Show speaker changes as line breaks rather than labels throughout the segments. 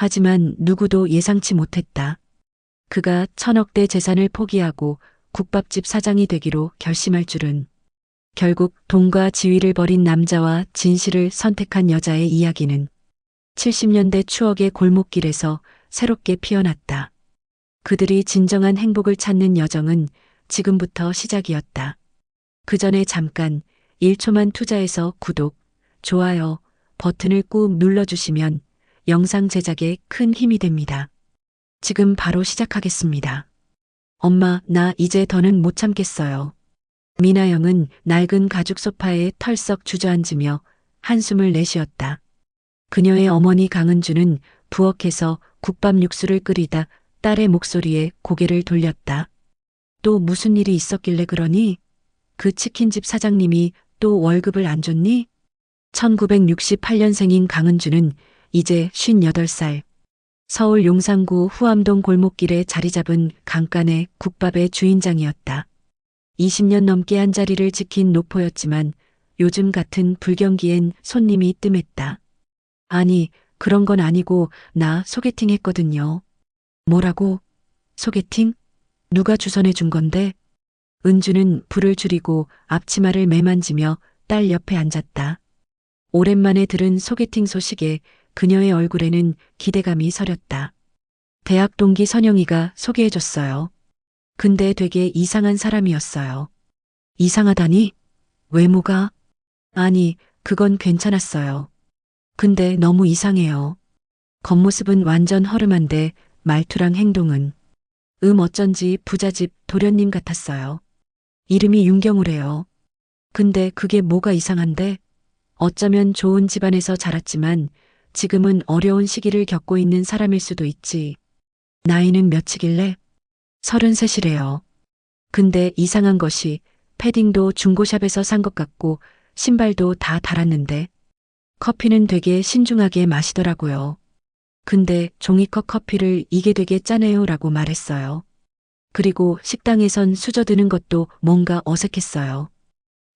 하지만 누구도 예상치 못했다. 그가 1,000억대 재산을 포기하고 국밥집 사장이 되기로 결심할 줄은. 결국 돈과 지위를 버린 남자와 진실을 선택한 여자의 이야기는 70년대 추억의 골목길에서 새롭게 피어났다. 그들이 진정한 행복을 찾는 여정은 지금부터 시작이었다. 그 전에 잠깐 1초만 투자해서 구독, 좋아요 버튼을 꾹 눌러주시면 영상 제작에 큰 힘이 됩니다. 지금 바로 시작하겠습니다. 엄마, 나 이제 더는 못 참겠어요. 미나영은 낡은 가죽 소파에 털썩 주저앉으며 한숨을 내쉬었다. 그녀의 어머니 강은주는 부엌에서 국밥 육수를 끓이다 딸의 목소리에 고개를 돌렸다. 또 무슨 일이 있었길래 그러니? 그 치킨집 사장님이 또 월급을 안 줬니? 1968년생인 강은주는 이제 58살. 서울 용산구 후암동 골목길에 자리 잡은 강간의 국밥의 주인장이었다. 20년 넘게 한 자리를 지킨 노포였지만 요즘 같은 불경기엔 손님이 뜸했다. 아니, 그런 건 아니고 나 소개팅 했거든요. 뭐라고? 소개팅? 누가 주선해 준 건데? 은주는 불을 줄이고 앞치마를 매만지며 딸 옆에 앉았다. 오랜만에 들은 소개팅 소식에 그녀의 얼굴에는 기대감이 서렸다. 대학 동기 선영이가 소개해줬어요. 근데 되게 이상한 사람이었어요. 이상하다니? 외모가? 아니, 그건 괜찮았어요. 근데 너무 이상해요. 겉모습은 완전 허름한데 말투랑 행동은 어쩐지 부잣집 도련님 같았어요. 이름이 윤경우래요. 근데 그게 뭐가 이상한데? 어쩌면 좋은 집안에서 자랐지만 지금은 어려운 시기를 겪고 있는 사람일 수도 있지. 나이는 몇이길래? 33이래요. 근데 이상한 것이 패딩도 중고샵에서 산 것 같고 신발도 다 달았는데 커피는 되게 신중하게 마시더라고요. 근데 종이컵 커피를 이게 되게 짜네요 라고 말했어요. 그리고 식당에선 수저드는 것도 뭔가 어색했어요.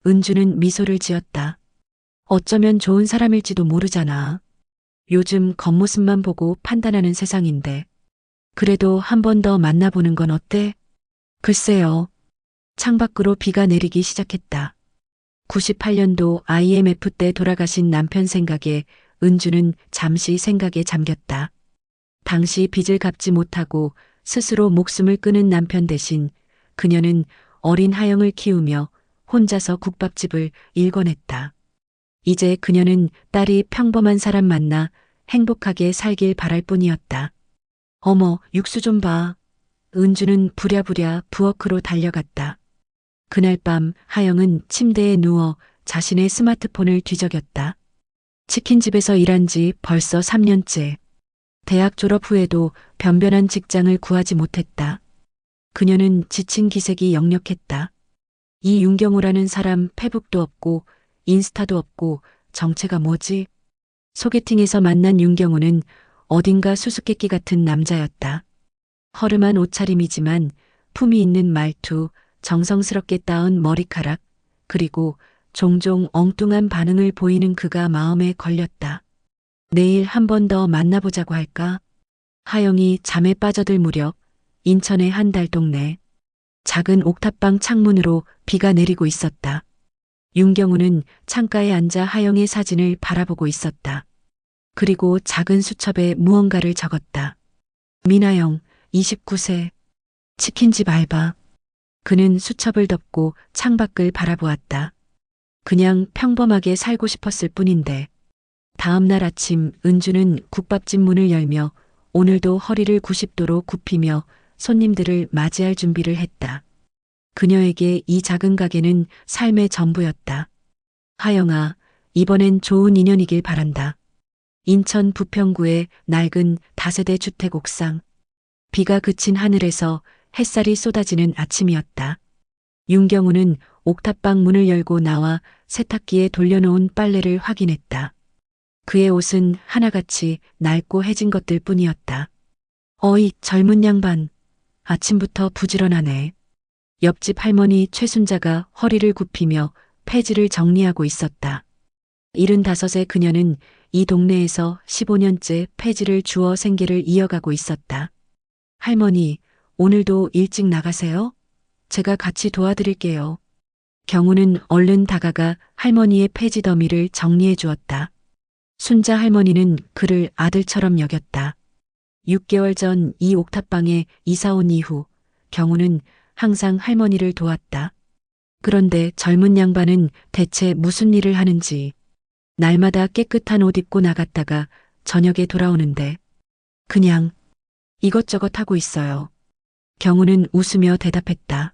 은주는 미소를 지었다. 어쩌면 좋은 사람일지도 모르잖아. 요즘 겉모습만 보고 판단하는 세상인데. 그래도 한 번 더 만나보는 건 어때? 글쎄요. 창밖으로 비가 내리기 시작했다. 98년도 IMF 때 돌아가신 남편 생각에 은주는 잠시 생각에 잠겼다. 당시 빚을 갚지 못하고 스스로 목숨을 끊은 남편 대신 그녀는 어린 하영을 키우며 혼자서 국밥집을 일궈냈다. 이제 그녀는 딸이 평범한 사람 만나 행복하게 살길 바랄 뿐이었다. 어머, 육수 좀 봐. 은주는 부랴부랴 부엌으로 달려갔다. 그날 밤 하영은 침대에 누워 자신의 스마트폰을 뒤적였다. 치킨집에서 일한 지 벌써 3년째. 대학 졸업 후에도 변변한 직장을 구하지 못했다. 그녀는 지친 기색이 역력했다. 이 윤경우라는 사람 페북도 없고 인스타도 없고 정체가 뭐지? 소개팅에서 만난 윤경우는 어딘가 수수께끼 같은 남자였다. 허름한 옷차림이지만 품위 있는 말투, 정성스럽게 따은 머리카락, 그리고 종종 엉뚱한 반응을 보이는 그가 마음에 걸렸다. 내일 한 번 더 만나보자고 할까? 하영이 잠에 빠져들 무렵 인천의 한 달 동네. 작은 옥탑방 창문으로 비가 내리고 있었다. 윤경우는 창가에 앉아 하영의 사진을 바라보고 있었다. 그리고 작은 수첩에 무언가를 적었다. 미나영, 29세. 치킨집 알바. 그는 수첩을 덮고 창밖을 바라보았다. 그냥 평범하게 살고 싶었을 뿐인데. 다음 날 아침 은주는 국밥집 문을 열며 오늘도 허리를 90도로 굽히며 손님들을 맞이할 준비를 했다. 그녀에게 이 작은 가게는 삶의 전부였다. 하영아, 이번엔 좋은 인연이길 바란다. 인천 부평구의 낡은 다세대 주택 옥상. 비가 그친 하늘에서 햇살이 쏟아지는 아침이었다. 윤경우는 옥탑방 문을 열고 나와 세탁기에 돌려놓은 빨래를 확인했다. 그의 옷은 하나같이 낡고 해진 것들 뿐이었다. 어이, 젊은 양반. 아침부터 부지런하네. 옆집 할머니 최순자가 허리를 굽히며 폐지를 정리하고 있었다. 75의 그녀는 이 동네에서 15년째 폐지를 주워 생계를 이어가고 있었다. 할머니, 오늘도 일찍 나가세요? 제가 같이 도와드릴게요. 경우는 얼른 다가가 할머니의 폐지 더미를 정리해 주었다. 순자 할머니는 그를 아들처럼 여겼다. 6개월 전 이 옥탑방에 이사 온 이후 경우는 항상 할머니를 도왔다. 그런데 젊은 양반은 대체 무슨 일을 하는지 날마다 깨끗한 옷 입고 나갔다가 저녁에 돌아오는데 그냥 이것저것 하고 있어요. 경우는 웃으며 대답했다.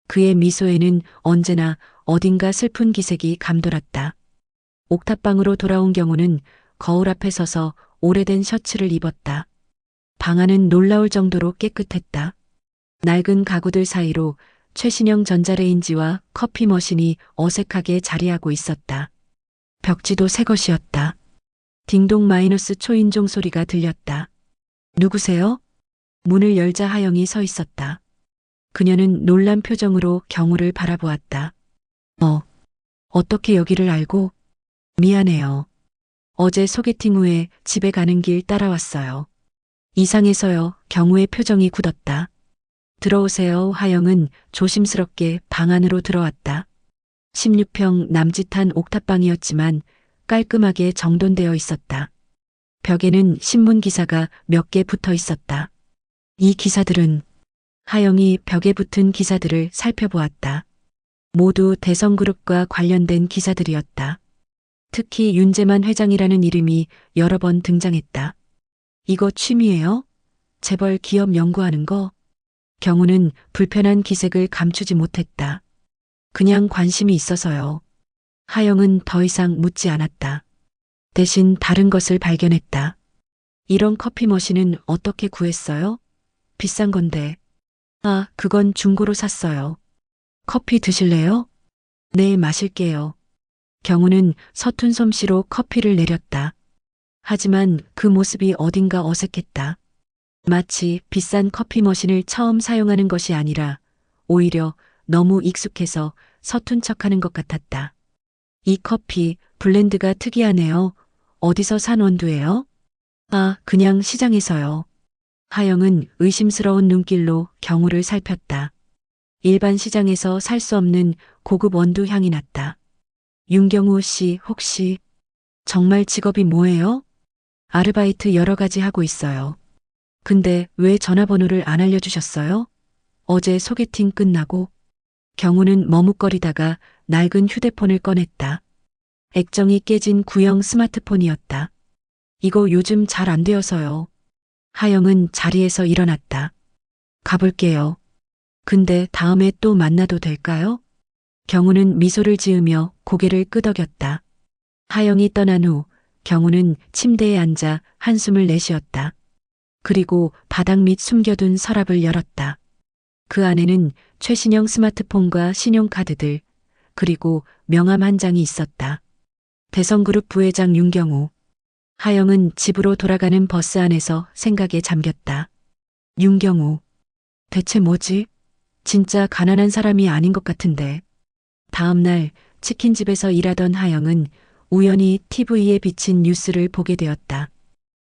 그의 미소에는 언제나 어딘가 슬픈 기색이 감돌았다. 옥탑방으로 돌아온 경우는 거울 앞에 서서 오래된 셔츠를 입었다. 방 안은 놀라울 정도로 깨끗했다. 낡은 가구들 사이로 최신형 전자레인지와 커피 머신이 어색하게 자리하고 있었다. 벽지도 새 것이었다. 딩동 마이너스 초인종 소리가 들렸다. 누구세요? 문을 열자 하영이 서 있었다. 그녀는 놀란 표정으로 경우를 바라보았다. 어떻게 여기를 알고? 미안해요. 어제 소개팅 후에 집에 가는 길 따라왔어요. 이상해서요. 경우의 표정이 굳었다. 들어오세요. 하영은 조심스럽게 방 안으로 들어왔다. 16평 남짓한 옥탑방이었지만 깔끔하게 정돈되어 있었다. 벽에는 신문 기사가 몇 개 붙어 있었다. 이 기사들은 하영이 벽에 붙은 기사들을 살펴보았다. 모두 대성그룹과 관련된 기사들이었다. 특히 윤재만 회장이라는 이름이 여러 번 등장했다. 이거 취미예요? 재벌 기업 연구하는 거? 경우는 불편한 기색을 감추지 못했다. 그냥 관심이 있어서요. 하영은 더 이상 묻지 않았다. 대신 다른 것을 발견했다. 이런 커피 머신은 어떻게 구했어요? 비싼 건데. 아, 그건 중고로 샀어요. 커피 드실래요? 네, 마실게요. 경우는 서툰 솜씨로 커피를 내렸다. 하지만 그 모습이 어딘가 어색했다. 마치 비싼 커피 머신을 처음 사용하는 것이 아니라 오히려 너무 익숙해서 서툰 척하는 것 같았다. 이 커피 블렌드가 특이하네요. 어디서 산 원두예요? 아, 그냥 시장에서요. 하영은 의심스러운 눈길로 경우를 살폈다. 일반 시장에서 살 수 없는 고급 원두 향이 났다. 윤경우 씨 혹시 정말 직업이 뭐예요? 아르바이트 여러 가지 하고 있어요. 근데 왜 전화번호를 안 알려주셨어요? 어제 소개팅 끝나고 경우는 머뭇거리다가 낡은 휴대폰을 꺼냈다. 액정이 깨진 구형 스마트폰이었다. 이거 요즘 잘 안 되어서요. 하영은 자리에서 일어났다. 가볼게요. 근데 다음에 또 만나도 될까요? 경우는 미소를 지으며 고개를 끄덕였다. 하영이 떠난 후 경우는 침대에 앉아 한숨을 내쉬었다. 그리고 바닥 밑 숨겨둔 서랍을 열었다. 그 안에는 최신형 스마트폰과 신용카드들, 그리고 명함 한 장이 있었다. 대성그룹 부회장 윤경우. 하영은 집으로 돌아가는 버스 안에서 생각에 잠겼다. 윤경우. 대체 뭐지? 진짜 가난한 사람이 아닌 것 같은데. 다음 날 치킨집에서 일하던 하영은 우연히 TV에 비친 뉴스를 보게 되었다.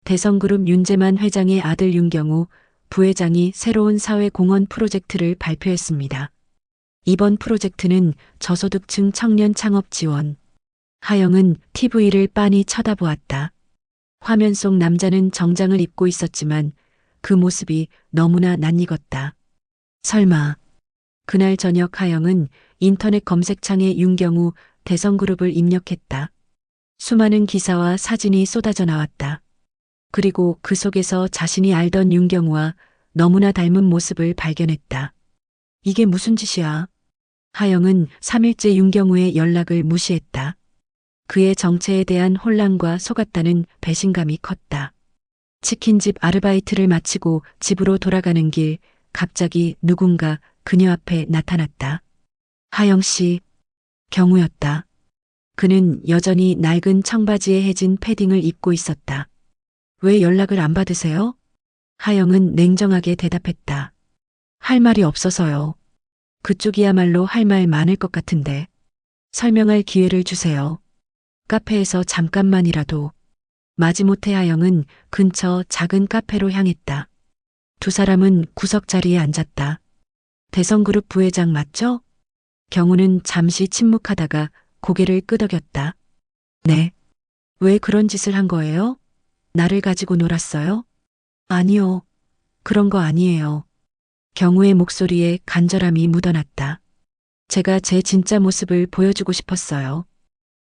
대성그룹 윤재만 회장의 아들 윤경우 부회장이 새로운 사회공헌 프로젝트를 발표했습니다. 이번 프로젝트는 저소득층 청년 창업 지원. 하영은 TV를 빤히 쳐다보았다. 화면 속 남자는 정장을 입고 있었지만 그 모습이 너무나 낯익었다. 설마. 그날 저녁 하영은 인터넷 검색창에 윤경우 대성그룹을 입력했다. 수많은 기사와 사진이 쏟아져 나왔다. 그리고 그 속에서 자신이 알던 윤경우와 너무나 닮은 모습을 발견했다. 이게 무슨 짓이야? 하영은 3일째 윤경우의 연락을 무시했다. 그의 정체에 대한 혼란과 속았다는 배신감이 컸다. 치킨집 아르바이트를 마치고 집으로 돌아가는 길, 갑자기 누군가 그녀 앞에 나타났다. 하영 씨, 경우였다. 그는 여전히 낡은 청바지에 해진 패딩을 입고 있었다. 왜 연락을 안 받으세요? 하영은 냉정하게 대답했다. 할 말이 없어서요. 그쪽이야말로 할 말 많을 것 같은데. 설명할 기회를 주세요. 카페에서 잠깐만이라도. 마지못해 하영은 근처 작은 카페로 향했다. 두 사람은 구석 자리에 앉았다. 대성그룹 부회장 맞죠? 경우는 잠시 침묵하다가 고개를 끄덕였다. 네. 왜 그런 짓을 한 거예요? 나를 가지고 놀았어요? 아니요. 그런 거 아니에요. 경우의 목소리에 간절함이 묻어났다. 제가 제 진짜 모습을 보여주고 싶었어요.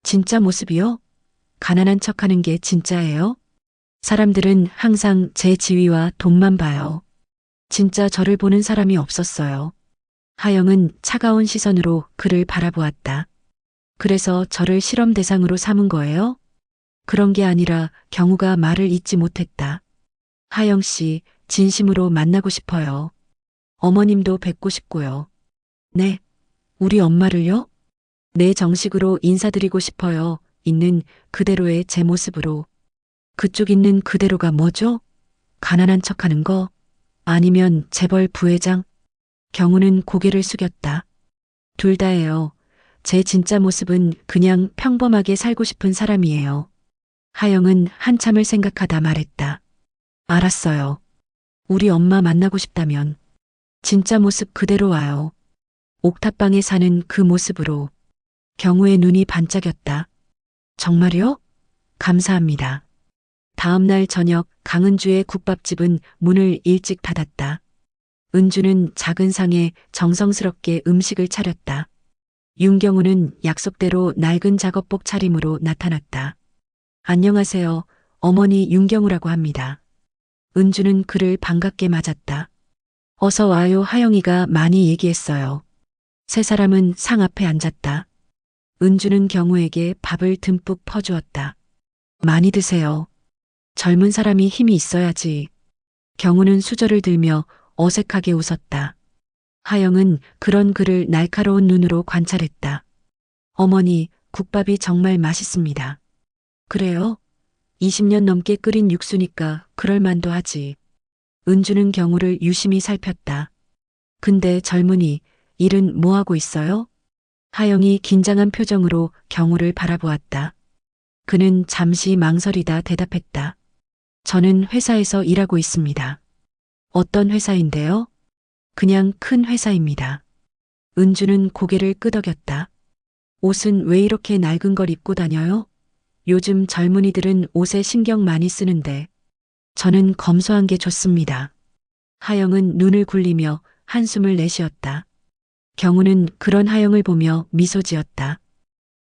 진짜 모습이요? 가난한 척하는 게 진짜예요? 사람들은 항상 제 지위와 돈만 봐요. 진짜 저를 보는 사람이 없었어요. 하영은 차가운 시선으로 그를 바라보았다. 그래서 저를 실험 대상으로 삼은 거예요? 그런 게 아니라 경우가 말을 잇지 못했다. 하영 씨, 진심으로 만나고 싶어요. 어머님도 뵙고 싶고요. 네. 우리 엄마를요? 네, 정식으로 인사드리고 싶어요. 있는 그대로의 제 모습으로. 그쪽 있는 그대로가 뭐죠? 가난한 척하는 거? 아니면 재벌 부회장? 경우는 고개를 숙였다. 둘 다예요. 제 진짜 모습은 그냥 평범하게 살고 싶은 사람이에요. 하영은 한참을 생각하다 말했다. 알았어요. 우리 엄마 만나고 싶다면 진짜 모습 그대로 와요. 옥탑방에 사는 그 모습으로. 경우의 눈이 반짝였다. 정말요? 감사합니다. 다음 날 저녁 강은주의 국밥집은 문을 일찍 닫았다. 은주는 작은 상에 정성스럽게 음식을 차렸다. 윤경우는 약속대로 낡은 작업복 차림으로 나타났다. 안녕하세요. 어머니 윤경우라고 합니다. 은주는 그를 반갑게 맞았다. 어서 와요. 하영이가 많이 얘기했어요. 세 사람은 상 앞에 앉았다. 은주는 경우에게 밥을 듬뿍 퍼주었다. 많이 드세요. 젊은 사람이 힘이 있어야지. 경우는 수저를 들며 어색하게 웃었다. 하영은 그런 그를 날카로운 눈으로 관찰했다. 어머니, 국밥이 정말 맛있습니다. 그래요? 20년 넘게 끓인 육수니까 그럴 만도 하지. 은주는 경우를 유심히 살폈다. 근데 젊은이, 일은 뭐 하고 있어요? 하영이 긴장한 표정으로 경우를 바라보았다. 그는 잠시 망설이다 대답했다. 저는 회사에서 일하고 있습니다. 어떤 회사인데요? 그냥 큰 회사입니다. 은주는 고개를 끄덕였다. 옷은 왜 이렇게 낡은 걸 입고 다녀요? 요즘 젊은이들은 옷에 신경 많이 쓰는데 저는 검소한 게 좋습니다. 하영은 눈을 굴리며 한숨을 내쉬었다. 경우는 그런 하영을 보며 미소 지었다.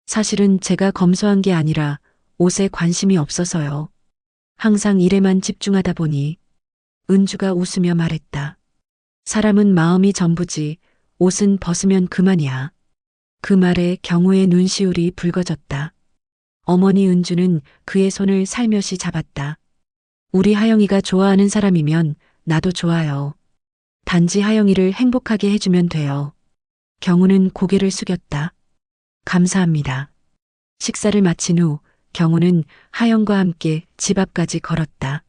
사실은 제가 검소한 게 아니라 옷에 관심이 없어서요. 항상 일에만 집중하다 보니. 은주가 웃으며 말했다. 사람은 마음이 전부지 옷은 벗으면 그만이야. 그 말에 경우의 눈시울이 붉어졌다. 어머니 은주는 그의 손을 살며시 잡았다. 우리 하영이가 좋아하는 사람이면 나도 좋아요. 단지 하영이를 행복하게 해주면 돼요. 경우는 고개를 숙였다. 감사합니다. 식사를 마친 후 경우는 하영과 함께 집 앞까지 걸었다.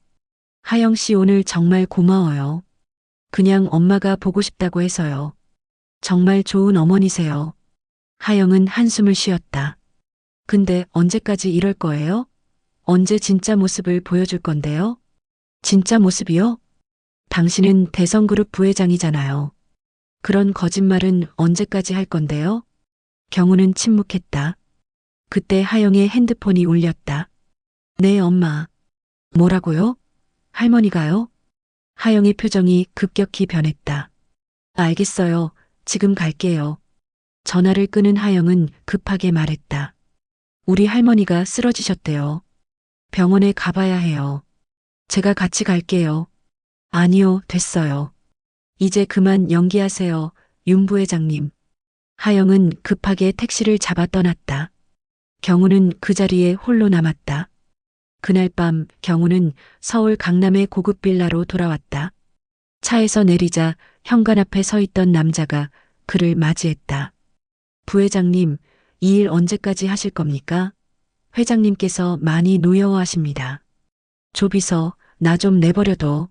하영 씨 오늘 정말 고마워요. 그냥 엄마가 보고 싶다고 해서요. 정말 좋은 어머니세요. 하영은 한숨을 쉬었다. 근데 언제까지 이럴 거예요? 언제 진짜 모습을 보여줄 건데요? 진짜 모습이요? 당신은 대성그룹 부회장이잖아요. 그런 거짓말은 언제까지 할 건데요? 경우는 침묵했다. 그때 하영의 핸드폰이 울렸다. 네, 엄마. 뭐라고요? 할머니가요? 하영의 표정이 급격히 변했다. 알겠어요. 지금 갈게요. 전화를 끊은 하영은 급하게 말했다. 우리 할머니가 쓰러지셨대요. 병원에 가봐야 해요. 제가 같이 갈게요. 아니요, 됐어요. 이제 그만 연기하세요, 윤 부회장님. 하영은 급하게 택시를 잡아 떠났다. 경우는 그 자리에 홀로 남았다. 그날 밤 경우는 서울 강남의 고급 빌라로 돌아왔다. 차에서 내리자 현관 앞에 서 있던 남자가 그를 맞이했다. 부회장님, 이 일 언제까지 하실 겁니까? 회장님께서 많이 노여워하십니다. 조비서, 나 좀 내버려둬.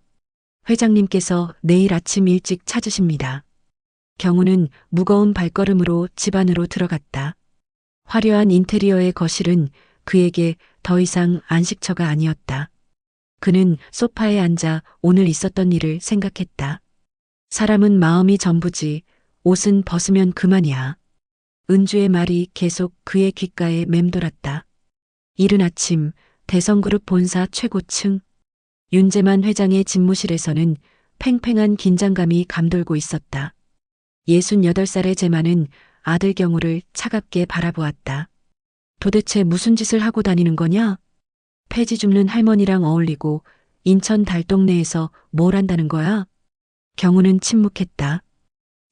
회장님께서 내일 아침 일찍 찾으십니다. 경우는 무거운 발걸음으로 집 안으로 들어갔다. 화려한 인테리어의 거실은 그에게 더 이상 안식처가 아니었다. 그는 소파에 앉아 오늘 있었던 일을 생각했다. 사람은 마음이 전부지, 옷은 벗으면 그만이야. 은주의 말이 계속 그의 귓가에 맴돌았다. 이른 아침 대성그룹 본사 최고층 윤재만 회장의 집무실에서는 팽팽한 긴장감이 감돌고 있었다. 68살의 재만은 아들 경우를 차갑게 바라보았다. 도대체 무슨 짓을 하고 다니는 거냐? 폐지 줍는 할머니랑 어울리고 인천 달동네에서 뭘 한다는 거야? 경우는 침묵했다.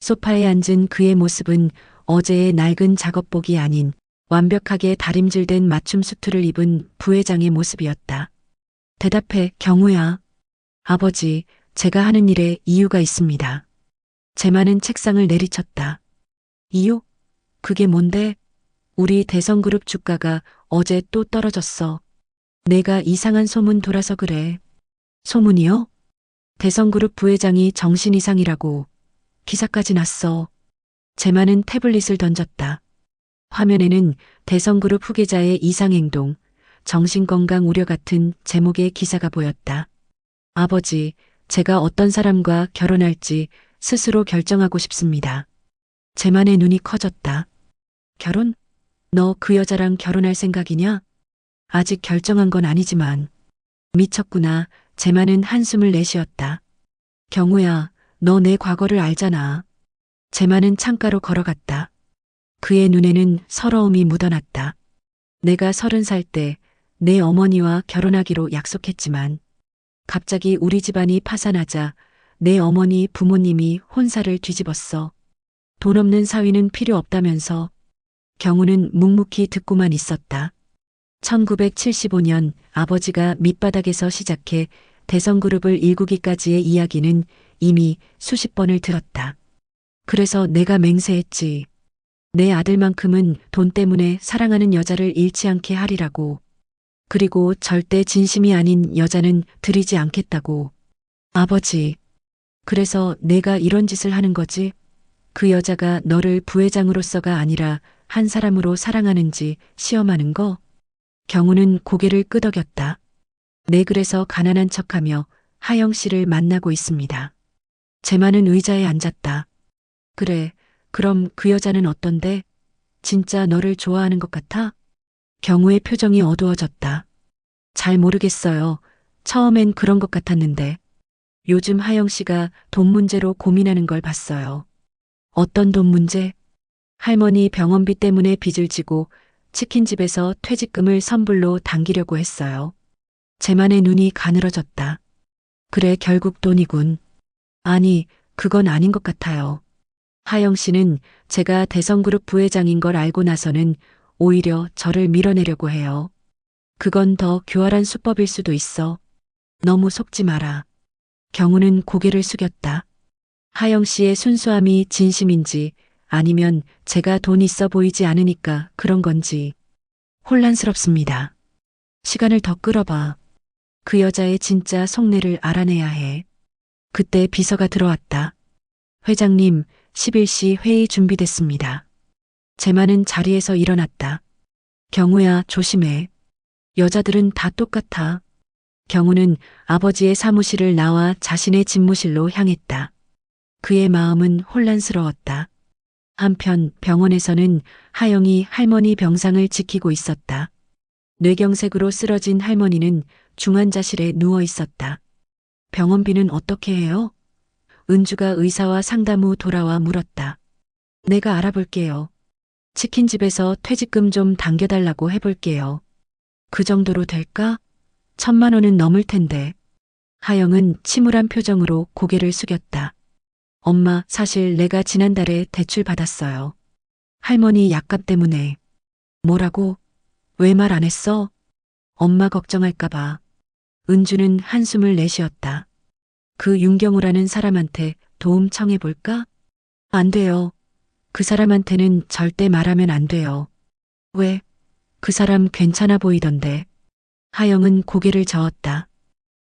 소파에 앉은 그의 모습은 어제의 낡은 작업복이 아닌 완벽하게 다림질된 맞춤 수트를 입은 부회장의 모습이었다. 대답해, 경우야. 아버지, 제가 하는 일에 이유가 있습니다. 재만은 책상을 내리쳤다. 이유? 그게 뭔데? 우리 대성그룹 주가가 어제 또 떨어졌어. 내가 이상한 소문 돌아서 그래. 소문이요? 대성그룹 부회장이 정신 이상이라고. 기사까지 났어. 재만은 태블릿을 던졌다. 화면에는 대성그룹 후계자의 이상행동, 정신건강 우려 같은 제목의 기사가 보였다. 아버지, 제가 어떤 사람과 결혼할지 스스로 결정하고 싶습니다. 재만의 눈이 커졌다. 결혼? 너 그 여자랑 결혼할 생각이냐? 아직 결정한 건 아니지만. 미쳤구나. 재만은 한숨을 내쉬었다. 경우야, 너 내 과거를 알잖아. 재만은 창가로 걸어갔다. 그의 눈에는 서러움이 묻어났다. 내가 30살 때 내 어머니와 결혼하기로 약속했지만 갑자기 우리 집안이 파산하자 내 어머니 부모님이 혼사를 뒤집었어. 돈 없는 사위는 필요 없다면서. 경우는 묵묵히 듣고만 있었다. 1975년 아버지가 밑바닥에서 시작해 대성그룹을 일구기까지의 이야기는 이미 수십 번을 들었다. 그래서 내가 맹세했지. 내 아들만큼은 돈 때문에 사랑하는 여자를 잃지 않게 하리라고. 그리고 절대 진심이 아닌 여자는 들이지 않겠다고. 아버지, 그래서 내가 이런 짓을 하는 거지? 그 여자가 너를 부회장으로서가 아니라 한 사람으로 사랑하는지 시험하는 거? 경우는 고개를 끄덕였다. 네, 그래서 가난한 척하며 하영 씨를 만나고 있습니다. 재만은 의자에 앉았다. 그래, 그럼 그 여자는 어떤데? 진짜 너를 좋아하는 것 같아? 경우의 표정이 어두워졌다. 잘 모르겠어요. 처음엔 그런 것 같았는데. 요즘 하영 씨가 돈 문제로 고민하는 걸 봤어요. 어떤 돈 문제? 할머니 병원비 때문에 빚을 지고 치킨집에서 퇴직금을 선불로 당기려고 했어요. 재만의 눈이 가늘어졌다. 그래, 결국 돈이군. 아니, 그건 아닌 것 같아요. 하영 씨는 제가 대성그룹 부회장인 걸 알고 나서는 오히려 저를 밀어내려고 해요. 그건 더 교활한 수법일 수도 있어. 너무 속지 마라. 경우는 고개를 숙였다. 하영 씨의 순수함이 진심인지 아니면 제가 돈 있어 보이지 않으니까 그런 건지 혼란스럽습니다. 시간을 더 끌어봐. 그 여자의 진짜 속내를 알아내야 해. 그때 비서가 들어왔다. 회장님, 11시 회의 준비됐습니다. 재만은 자리에서 일어났다. 경우야, 조심해. 여자들은 다 똑같아. 경우는 아버지의 사무실을 나와 자신의 집무실로 향했다. 그의 마음은 혼란스러웠다. 한편 병원에서는 하영이 할머니 병상을 지키고 있었다. 뇌경색으로 쓰러진 할머니는 중환자실에 누워 있었다. 병원비는 어떻게 해요? 은주가 의사와 상담 후 돌아와 물었다. 내가 알아볼게요. 치킨집에서 퇴직금 좀 당겨달라고 해볼게요. 그 정도로 될까? 1,000만 원은 넘을 텐데. 하영은 침울한 표정으로 고개를 숙였다. 엄마, 사실 내가 지난달에 대출 받았어요. 할머니 약값 때문에. 뭐라고? 왜 말 안 했어? 엄마 걱정할까봐. 은주는 한숨을 내쉬었다. 그 윤경우라는 사람한테 도움 청해볼까? 안 돼요. 그 사람한테는 절대 말하면 안 돼요. 왜? 그 사람 괜찮아 보이던데. 하영은 고개를 저었다.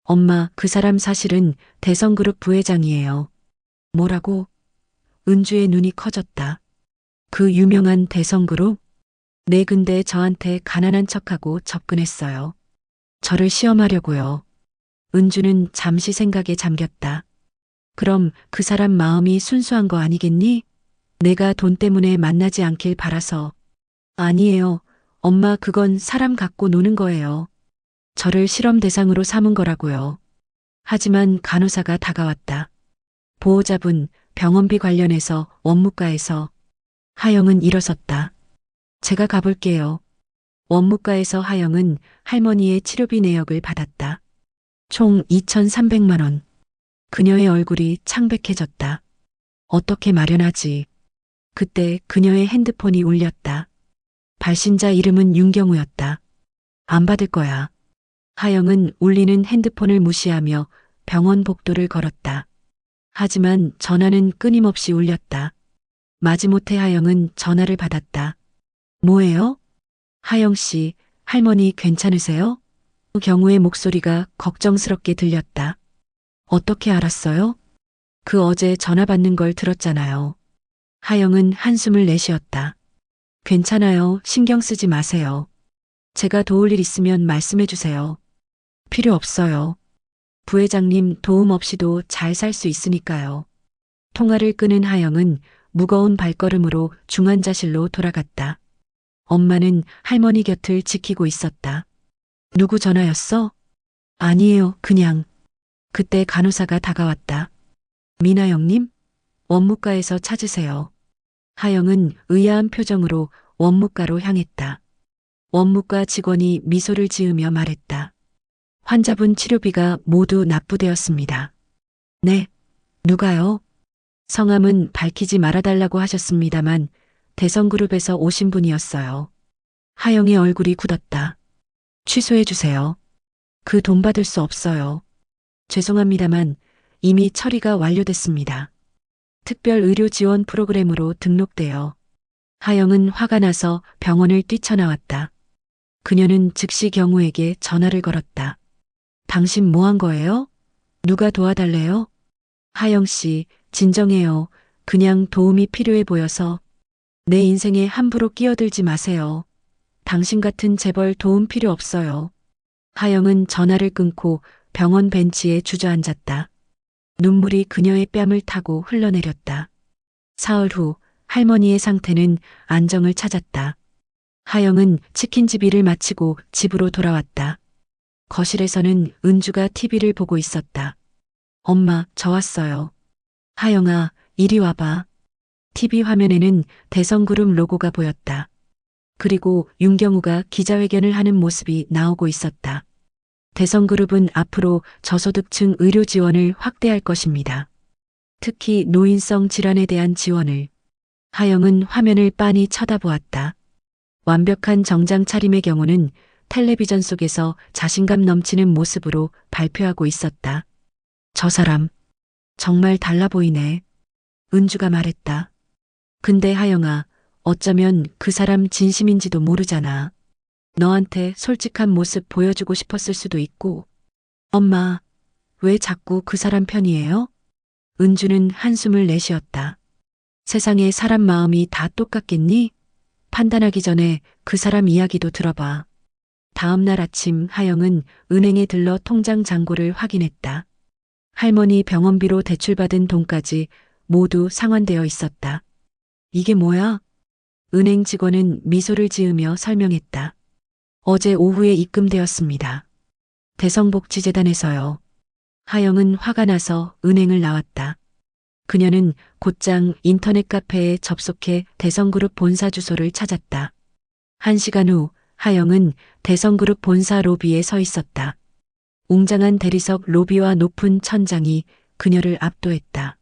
엄마, 그 사람 사실은 대성그룹 부회장이에요. 뭐라고? 은주의 눈이 커졌다. 그 유명한 대성그룹? 네, 근데 저한테 가난한 척하고 접근했어요. 저를 시험하려고요. 은주는 잠시 생각에 잠겼다. 그럼 그 사람 마음이 순수한 거 아니겠니? 내가 돈 때문에 만나지 않길 바라서. 아니에요. 엄마, 그건 사람 갖고 노는 거예요. 저를 실험 대상으로 삼은 거라고요. 하지만 간호사가 다가왔다. 보호자분, 병원비 관련해서 원무과에서. 하영은 일어섰다. 제가 가볼게요. 원무과에서 하영은 할머니의 치료비 내역을 받았다. 총 2,300만 원. 그녀의 얼굴이 창백해졌다. 어떻게 마련하지? 그때 그녀의 핸드폰이 울렸다. 발신자 이름은 윤경우였다. 안 받을 거야. 하영은 울리는 핸드폰을 무시하며 병원 복도를 걸었다. 하지만 전화는 끊임없이 울렸다. 마지못해 하영은 전화를 받았다. 뭐예요? 하영 씨, 할머니 괜찮으세요? 경우의 목소리가 걱정스럽게 들렸다. 어떻게 알았어요? 그 어제 전화 받는 걸 들었잖아요. 하영은 한숨을 내쉬었다. 괜찮아요. 신경 쓰지 마세요. 제가 도울 일 있으면 말씀해 주세요. 필요 없어요. 부회장님 도움 없이도 잘 살 수 있으니까요. 통화를 끊은 하영은 무거운 발걸음으로 중환자실로 돌아갔다. 엄마는 할머니 곁을 지키고 있었다. 누구 전화였어? 아니에요, 그냥. 그때 간호사가 다가왔다. 미나영님? 원무과에서 찾으세요. 하영은 의아한 표정으로 원무과로 향했다. 원무과 직원이 미소를 지으며 말했다. 환자분 치료비가 모두 납부되었습니다. 네. 누가요? 성함은 밝히지 말아달라고 하셨습니다만 대성그룹에서 오신 분이었어요. 하영의 얼굴이 굳었다. 취소해 주세요. 그 돈 받을 수 없어요. 죄송합니다만 이미 처리가 완료됐습니다. 특별 의료 지원 프로그램으로 등록되어. 하영은 화가 나서 병원을 뛰쳐나왔다. 그녀는 즉시 경우에게 전화를 걸었다. 당신 뭐 한 거예요? 누가 도와달래요? 하영 씨, 진정해요. 그냥 도움이 필요해 보여서. 내 인생에 함부로 끼어들지 마세요. 당신 같은 재벌 도움 필요 없어요. 하영은 전화를 끊고 병원 벤치에 주저앉았다. 눈물이 그녀의 뺨을 타고 흘러내렸다. 사흘 후 할머니의 상태는 안정을 찾았다. 하영은 치킨집 일을 마치고 집으로 돌아왔다. 거실에서는 은주가 TV를 보고 있었다. 엄마, 저 왔어요. 하영아, 이리 와봐. TV 화면에는 대성그룹 로고가 보였다. 그리고 윤경우가 기자회견을 하는 모습이 나오고 있었다. 대성그룹은 앞으로 저소득층 의료 지원을 확대할 것입니다. 특히 노인성 질환에 대한 지원을. 하영은 화면을 빤히 쳐다보았다. 완벽한 정장 차림의 경우는 텔레비전 속에서 자신감 넘치는 모습으로 발표하고 있었다. 저 사람, 정말 달라 보이네. 은주가 말했다. 근데 하영아, 어쩌면 그 사람 진심인지도 모르잖아. 너한테 솔직한 모습 보여주고 싶었을 수도 있고. 엄마, 왜 자꾸 그 사람 편이에요? 은주는 한숨을 내쉬었다. 세상에 사람 마음이 다 똑같겠니? 판단하기 전에 그 사람 이야기도 들어봐. 다음 날 아침 하영은 은행에 들러 통장 잔고를 확인했다. 할머니 병원비로 대출받은 돈까지 모두 상환되어 있었다. 이게 뭐야? 은행 직원은 미소를 지으며 설명했다. 어제 오후에 입금되었습니다. 대성복지재단에서요. 하영은 화가 나서 은행을 나왔다. 그녀는 곧장 인터넷 카페에 접속해 대성그룹 본사 주소를 찾았다. 1시간 후 하영은 대성그룹 본사 로비에 서 있었다. 웅장한 대리석 로비와 높은 천장이 그녀를 압도했다.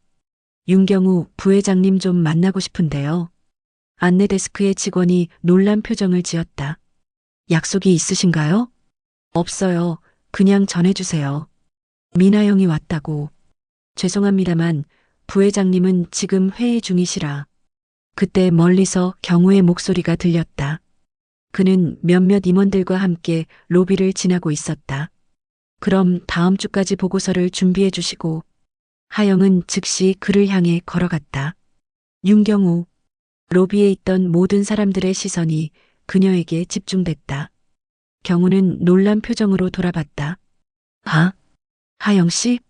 윤경우 부회장님 좀 만나고 싶은데요. 안내 데스크의 직원이 놀란 표정을 지었다. 약속이 있으신가요? 없어요. 그냥 전해주세요. 미나영이 왔다고. 죄송합니다만 부회장님은 지금 회의 중이시라. 그때 멀리서 경우의 목소리가 들렸다. 그는 몇몇 임원들과 함께 로비를 지나고 있었다. 그럼 다음 주까지 보고서를 준비해 주시고. 하영은 즉시 그를 향해 걸어갔다. 윤경우. 로비에 있던 모든 사람들의 시선이 그녀에게 집중됐다. 경우는 놀란 표정으로 돌아봤다. 아, 하영 씨?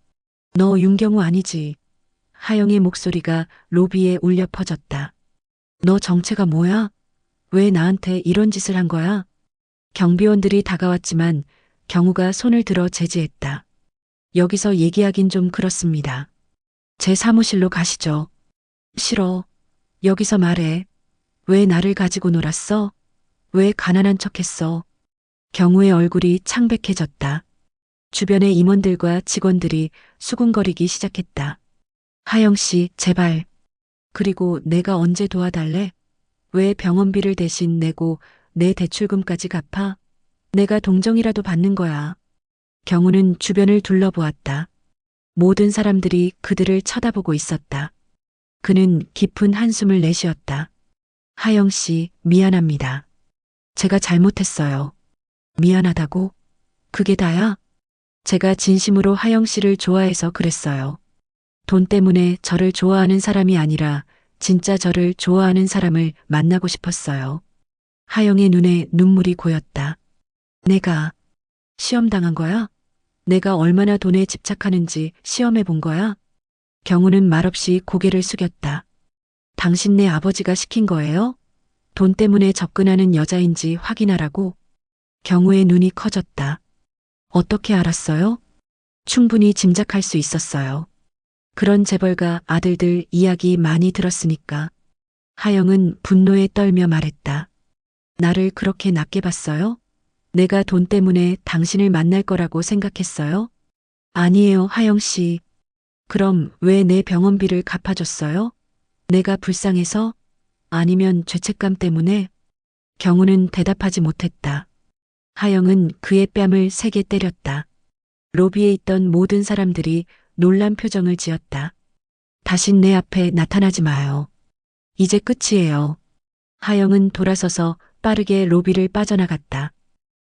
너 윤경우 아니지? 하영의 목소리가 로비에 울려 퍼졌다. 너 정체가 뭐야? 왜 나한테 이런 짓을 한 거야? 경비원들이 다가왔지만 경우가 손을 들어 제지했다. 여기서 얘기하긴 좀 그렇습니다. 제 사무실로 가시죠. 싫어. 여기서 말해. 왜 나를 가지고 놀았어? 왜 가난한 척했어? 경우의 얼굴이 창백해졌다. 주변의 임원들과 직원들이 수군거리기 시작했다. 하영 씨, 제발. 그리고 내가 언제 도와달래? 왜 병원비를 대신 내고 내 대출금까지 갚아? 내가 동정이라도 받는 거야. 경우는 주변을 둘러보았다. 모든 사람들이 그들을 쳐다보고 있었다. 그는 깊은 한숨을 내쉬었다. 하영 씨, 미안합니다. 제가 잘못했어요. 미안하다고? 그게 다야? 제가 진심으로 하영 씨를 좋아해서 그랬어요. 돈 때문에 저를 좋아하는 사람이 아니라 진짜 저를 좋아하는 사람을 만나고 싶었어요. 하영의 눈에 눈물이 고였다. 내가 시험 당한 거야? 내가 얼마나 돈에 집착하는지 시험해 본 거야? 경우는 말없이 고개를 숙였다. 당신네 아버지가 시킨 거예요? 돈 때문에 접근하는 여자인지 확인하라고? 경우의 눈이 커졌다. 어떻게 알았어요? 충분히 짐작할 수 있었어요. 그런 재벌가 아들들 이야기 많이 들었으니까. 하영은 분노에 떨며 말했다. 나를 그렇게 낮게 봤어요? 내가 돈 때문에 당신을 만날 거라고 생각했어요? 아니에요, 하영 씨. 그럼 왜 내 병원비를 갚아줬어요? 내가 불쌍해서? 아니면 죄책감 때문에? 경우는 대답하지 못했다. 하영은 그의 뺨을 세게 때렸다. 로비에 있던 모든 사람들이 놀란 표정을 지었다. 다신 내 앞에 나타나지 마요. 이제 끝이에요. 하영은 돌아서서 빠르게 로비를 빠져나갔다.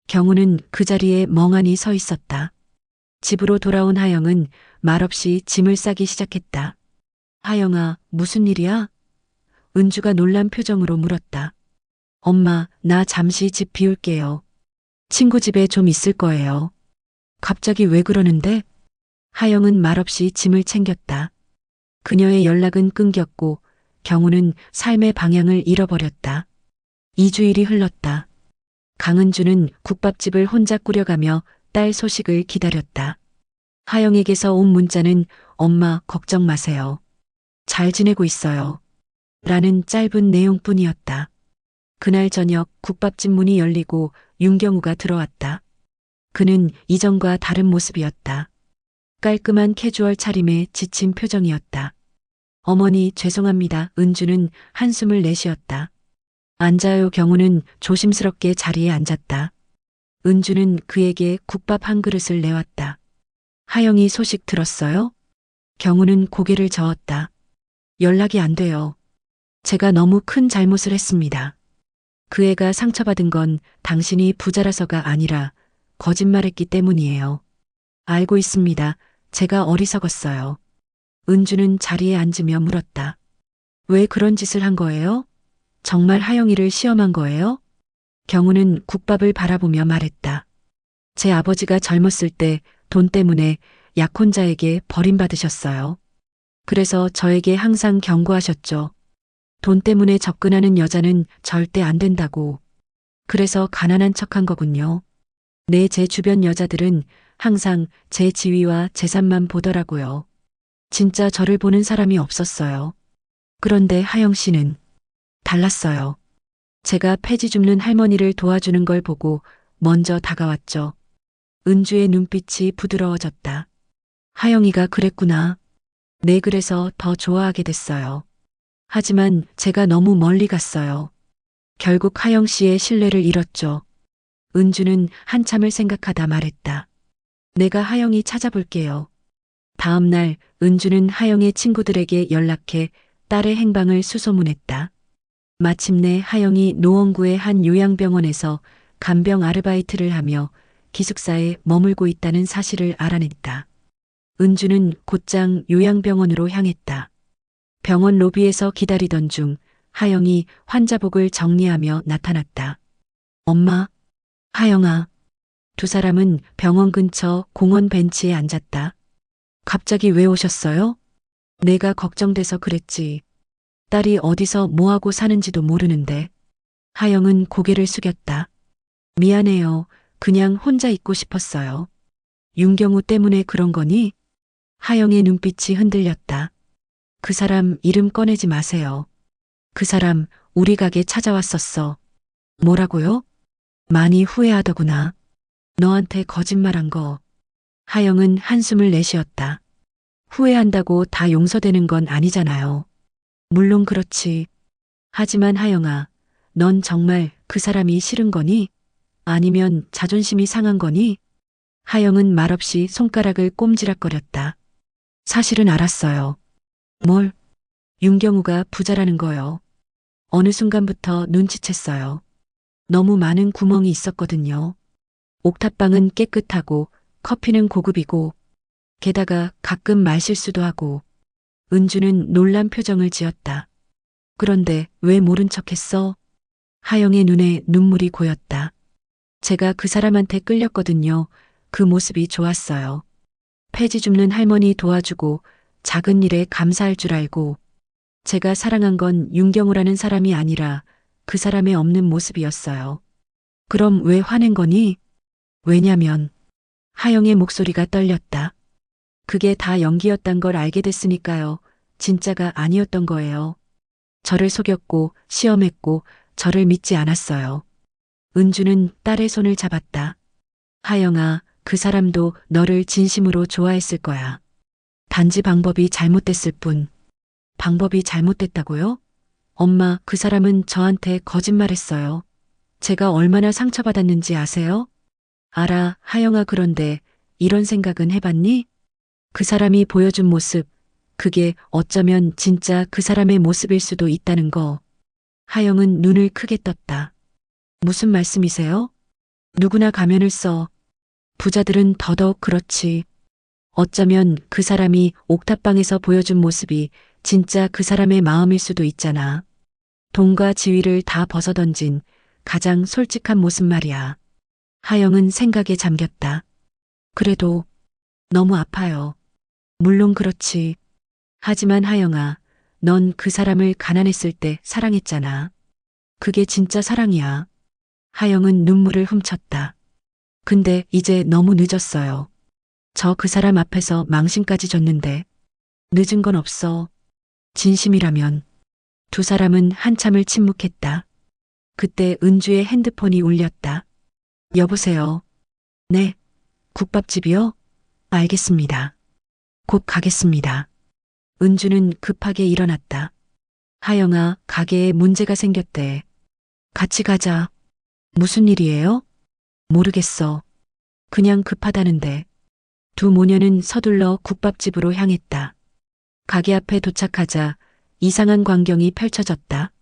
경우는 그 자리에 멍하니 서 있었다. 집으로 돌아온 하영은 말없이 짐을 싸기 시작했다. 하영아, 무슨 일이야? 은주가 놀란 표정으로 물었다. 엄마, 나 잠시 집 비울게요. 친구 집에 좀 있을 거예요. 갑자기 왜 그러는데? 하영은 말없이 짐을 챙겼다. 그녀의 연락은 끊겼고 경우는 삶의 방향을 잃어버렸다. 2주일이 흘렀다. 강은주는 국밥집을 혼자 꾸려가며 딸 소식을 기다렸다. 하영에게서 온 문자는 엄마 걱정 마세요. 잘 지내고 있어요. 라는 짧은 내용뿐이었다. 그날 저녁 국밥집 문이 열리고 윤경우가 들어왔다. 그는 이전과 다른 모습이었다. 깔끔한 캐주얼 차림에 지친 표정이었다. 어머니 죄송합니다. 은주는 한숨을 내쉬었다. 앉아요. 경우는 조심스럽게 자리에 앉았다. 은주는 그에게 국밥 한 그릇을 내왔다. 하영이 소식 들었어요? 경우는 고개를 저었다. 연락이 안 돼요. 제가 너무 큰 잘못을 했습니다. 그 애가 상처받은 건 당신이 부자라서가 아니라 거짓말했기 때문이에요. 알고 있습니다. 제가 어리석었어요. 은주는 자리에 앉으며 물었다. 왜 그런 짓을 한 거예요? 정말 하영이를 시험한 거예요? 경우는 국밥을 바라보며 말했다. 제 아버지가 젊었을 때 돈 때문에 약혼자에게 버림받으셨어요. 그래서 저에게 항상 경고하셨죠. 돈 때문에 접근하는 여자는 절대 안 된다고. 그래서 가난한 척한 거군요. 네, 제 주변 여자들은 항상 제 지위와 재산만 보더라고요. 진짜 저를 보는 사람이 없었어요. 그런데 하영 씨는 달랐어요. 제가 폐지 줍는 할머니를 도와주는 걸 보고 먼저 다가왔죠. 은주의 눈빛이 부드러워졌다. 하영이가 그랬구나. 네, 그래서 더 좋아하게 됐어요. 하지만 제가 너무 멀리 갔어요. 결국 하영 씨의 신뢰를 잃었죠. 은주는 한참을 생각하다 말했다. 내가 하영이 찾아볼게요. 다음 날 은주는 하영의 친구들에게 연락해 딸의 행방을 수소문했다. 마침내 하영이 노원구의 한 요양병원에서 간병 아르바이트를 하며 기숙사에 머물고 있다는 사실을 알아냈다. 은주는 곧장 요양병원으로 향했다. 병원 로비에서 기다리던 중 하영이 환자복을 정리하며 나타났다. 엄마, 하영아. 두 사람은 병원 근처 공원 벤치에 앉았다. 갑자기 왜 오셨어요? 내가 걱정돼서 그랬지. 딸이 어디서 뭐하고 사는지도 모르는데. 하영은 고개를 숙였다. 미안해요. 그냥 혼자 있고 싶었어요. 윤경우 때문에 그런 거니? 하영의 눈빛이 흔들렸다. 그 사람 이름 꺼내지 마세요. 그 사람 우리 가게 찾아왔었어. 뭐라고요? 많이 후회하더구나. 너한테 거짓말한 거. 하영은 한숨을 내쉬었다. 후회한다고 다 용서되는 건 아니잖아요. 물론 그렇지. 하지만 하영아, 넌 정말 그 사람이 싫은 거니? 아니면 자존심이 상한 거니? 하영은 말없이 손가락을 꼼지락거렸다. 사실은 알았어요. 뭘? 윤경우가 부자라는 거요. 어느 순간부터 눈치챘어요. 너무 많은 구멍이 있었거든요. 옥탑방은 깨끗하고 커피는 고급이고 게다가 가끔 말실수도 하고. 은주는 놀란 표정을 지었다. 그런데 왜 모른 척했어? 하영의 눈에 눈물이 고였다. 제가 그 사람한테 끌렸거든요. 그 모습이 좋았어요. 폐지 줍는 할머니 도와주고 작은 일에 감사할 줄 알고. 제가 사랑한 건 윤경우라는 사람이 아니라 그 사람의 없는 모습이었어요. 그럼 왜 화낸 거니? 왜냐면 하영의 목소리가 떨렸다. 그게 다 연기였단 걸 알게 됐으니까요. 진짜가 아니었던 거예요. 저를 속였고 시험했고 저를 믿지 않았어요. 은주는 딸의 손을 잡았다. 하영아, 그 사람도 너를 진심으로 좋아했을 거야. 단지 방법이 잘못됐을 뿐. 방법이 잘못됐다고요? 엄마, 그 사람은 저한테 거짓말했어요. 제가 얼마나 상처받았는지 아세요? 알아, 하영아. 그런데 이런 생각은 해봤니? 그 사람이 보여준 모습, 그게 어쩌면 진짜 그 사람의 모습일 수도 있다는 거. 하영은 눈을 크게 떴다. 무슨 말씀이세요? 누구나 가면을 써. 부자들은 더더욱 그렇지. 어쩌면 그 사람이 옥탑방에서 보여준 모습이 진짜 그 사람의 마음일 수도 있잖아. 돈과 지위를 다 벗어던진 가장 솔직한 모습 말이야. 하영은 생각에 잠겼다. 그래도 너무 아파요. 물론 그렇지. 하지만 하영아, 넌 그 사람을 가난했을 때 사랑했잖아. 그게 진짜 사랑이야. 하영은 눈물을 훔쳤다. 근데 이제 너무 늦었어요. 저 그 사람 앞에서 망신까지 줬는데. 늦은 건 없어. 진심이라면. 두 사람은 한참을 침묵했다. 그때 은주의 핸드폰이 울렸다. 여보세요. 네. 국밥집이요? 알겠습니다. 곧 가겠습니다. 은주는 급하게 일어났다. 하영아, 가게에 문제가 생겼대. 같이 가자. 무슨 일이에요? 모르겠어. 그냥 급하다는데. 두 모녀는 서둘러 국밥집으로 향했다. 가게 앞에 도착하자 이상한 광경이 펼쳐졌다.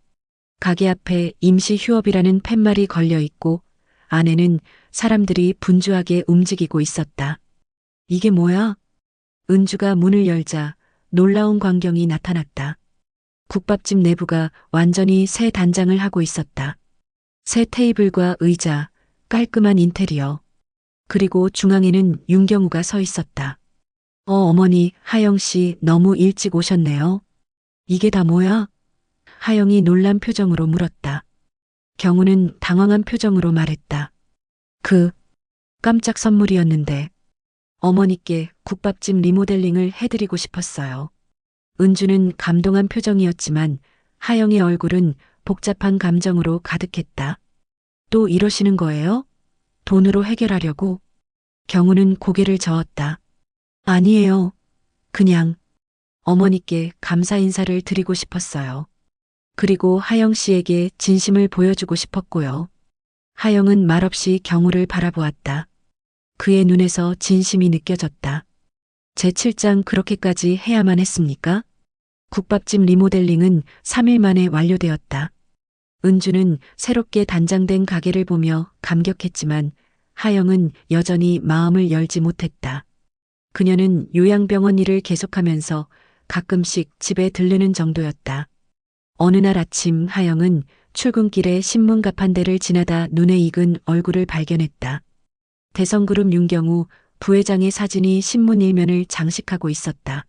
가게 앞에 임시 휴업이라는 팻말이 걸려 있고 안에는 사람들이 분주하게 움직이고 있었다. 이게 뭐야? 은주가 문을 열자 놀라운 광경이 나타났다. 국밥집 내부가 완전히 새 단장을 하고 있었다. 새 테이블과 의자, 깔끔한 인테리어. 그리고 중앙에는 윤경우가 서 있었다. 어머니, 하영 씨 너무 일찍 오셨네요. 이게 다 뭐야? 하영이 놀란 표정으로 물었다. 경우는 당황한 표정으로 말했다. 깜짝 선물이었는데 어머니께 국밥집 리모델링을 해드리고 싶었어요. 은주는 감동한 표정이었지만 하영의 얼굴은 복잡한 감정으로 가득했다. 또 이러시는 거예요? 돈으로 해결하려고? 경우는 고개를 저었다. 아니에요. 그냥 어머니께 감사 인사를 드리고 싶었어요. 그리고 하영 씨에게 진심을 보여주고 싶었고요. 하영은 말없이 경우를 바라보았다. 그의 눈에서 진심이 느껴졌다. 제7장 그렇게까지 해야만 했습니까? 국밥집 리모델링은 3일 만에 완료되었다. 은주는 새롭게 단장된 가게를 보며 감격했지만 하영은 여전히 마음을 열지 못했다. 그녀는 요양병원 일을 계속하면서 가끔씩 집에 들르는 정도였다. 어느 날 아침 하영은 출근길에 신문 가판대를 지나다 눈에 익은 얼굴을 발견했다. 대성그룹 윤경우 부회장의 사진이 신문 일면을 장식하고 있었다.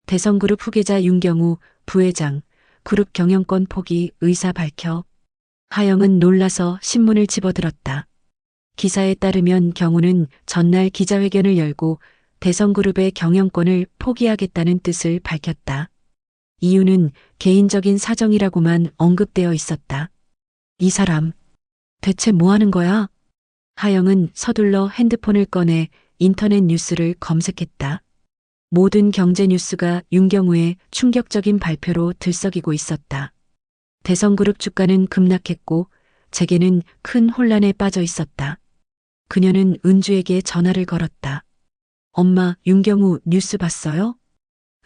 대성그룹 후계자 윤경우 부회장, 그룹 경영권 포기 의사 밝혀. 하영은 놀라서 신문을 집어들었다. 기사에 따르면 경우는 전날 기자회견을 열고 대성그룹의 경영권을 포기하겠다는 뜻을 밝혔다. 이유는 개인적인 사정이라고만 언급되어 있었다. 이 사람, 대체 뭐 하는 거야? 하영은 서둘러 핸드폰을 꺼내 인터넷 뉴스를 검색했다. 모든 경제 뉴스가 윤경우의 충격적인 발표로 들썩이고 있었다. 대성그룹 주가는 급락했고 재계는 큰 혼란에 빠져 있었다. 그녀는 은주에게 전화를 걸었다. 엄마, 윤경우 뉴스 봤어요?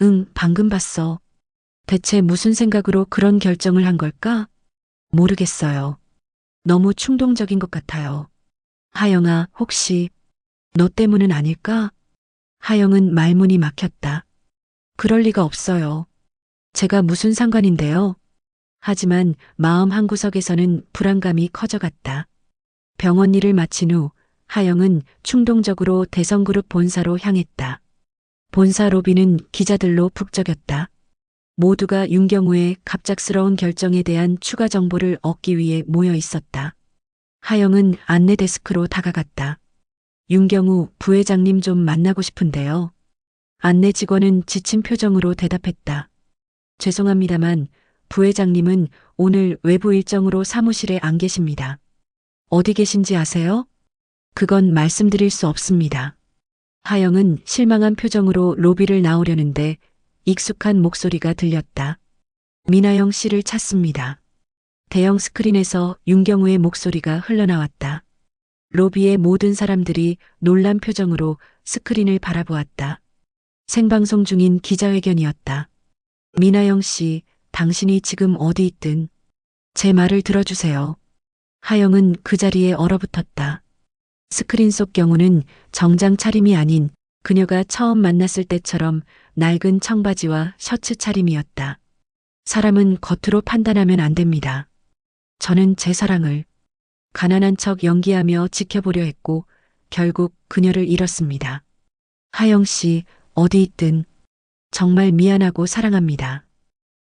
응, 방금 봤어. 대체 무슨 생각으로 그런 결정을 한 걸까? 모르겠어요. 너무 충동적인 것 같아요. 하영아, 혹시 너 때문은 아닐까? 하영은 말문이 막혔다. 그럴 리가 없어요. 제가 무슨 상관인데요? 하지만 마음 한구석에서는 불안감이 커져갔다. 병원 일을 마친 후 하영은 충동적으로 대성그룹 본사로 향했다. 본사 로비는 기자들로 북적였다. 모두가 윤경우의 갑작스러운 결정에 대한 추가 정보를 얻기 위해 모여 있었다. 하영은 안내 데스크로 다가갔다. 윤경우 부회장님 좀 만나고 싶은데요. 안내 직원은 지친 표정으로 대답했다. 죄송합니다만 부회장님은 오늘 외부 일정으로 사무실에 안 계십니다. 어디 계신지 아세요? 그건 말씀드릴 수 없습니다. 하영은 실망한 표정으로 로비를 나오려는데 익숙한 목소리가 들렸다. 민하영 씨를 찾습니다. 대형 스크린에서 윤경우의 목소리가 흘러나왔다. 로비의 모든 사람들이 놀란 표정으로 스크린을 바라보았다. 생방송 중인 기자회견이었다. 민하영 씨, 당신이 지금 어디 있든 제 말을 들어주세요. 하영은 그 자리에 얼어붙었다. 스크린 속 경우는 정장 차림이 아닌 그녀가 처음 만났을 때처럼 낡은 청바지와 셔츠 차림이었다. 사람은 겉으로 판단하면 안 됩니다. 저는 제 사랑을 가난한 척 연기하며 지켜보려 했고 결국 그녀를 잃었습니다. 하영 씨, 어디 있든 정말 미안하고 사랑합니다.